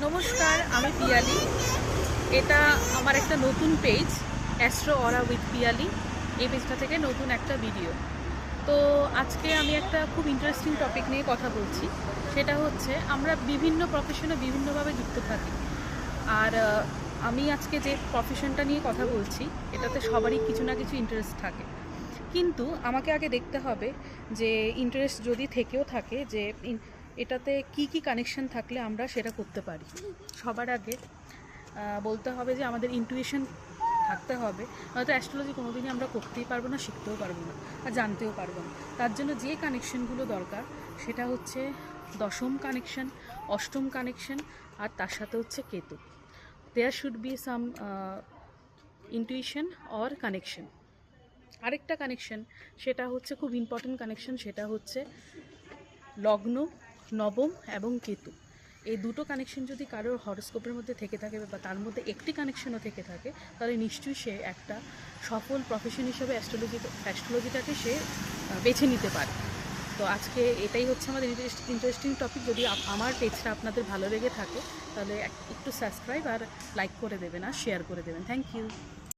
নমস্কার, আমি পিয়ালি। এটা আমার একটা নতুন page, astro aura with Piyali. এই পেজটা থেকে নতুন একটা ভিডিও। তো আজকে আমি একটা খুব ইন্টারেস্টিং টপিক নিয়ে কথা বলছি। সেটা হচ্ছে আমরা বিভিন্ন প্রফেশনে বিভিন্নভাবে যুক্ত থাকি। আর আমি আজকে যে প্রফেশনটা নিয়ে কথা বলছি, এটাতে সবারই কিছু না কিছু ইন্টারেস্ট থাকে। কিন্তু আমাকে আগে দেখতে হবে যে ইন্টারেস্ট যদি থেকেও থাকে, যে এটাতে কি কি কানেকশন থাকলে আমরা সেটা করতে পারি। সবার আগে বলতে হবে যে আমাদের ইন্টুইশন থাকতে হবে, হয়তো অ্যাস্ট্রোলজি কোনোদিনই আমরা করতেই পারবো না, শিখতেও পারবো না, আর জানতেও পারবো না। তার জন্য যে কানেকশনগুলো দরকার সেটা হচ্ছে দশম কানেকশন, অষ্টম কানেকশন, আর তার সাথে হচ্ছে Ketu. There should be some intuition or connection. আরেকটা কানেকশন, সেটা হচ্ছে খুব ইম্পর্টেন্ট কানেকশন, সেটা হচ্ছে লগ্ন, নবম এবং কেতু। এই দুটো কানেকশন যদি কারোর হরোস্কোপের মধ্যে থেকে থাকে বা তার মধ্যে একটি কানেকশনও থেকে থাকে, তাহলে নিশ্চয়ই সে একটা সফল প্রফেশন হিসেবে অ্যাস্ট্রোলজিটাকে সে বেছে নিতে পারে। তো আজকে এটাই হচ্ছে আমাদের ইন্টারেস্টিং টপিক। যদি আমার পেজটা আপনাদের ভালো লেগে থাকে, তাহলে একটু সাবস্ক্রাইব আর লাইক করে দেবেন আর শেয়ার করে দেবেন। Thank you.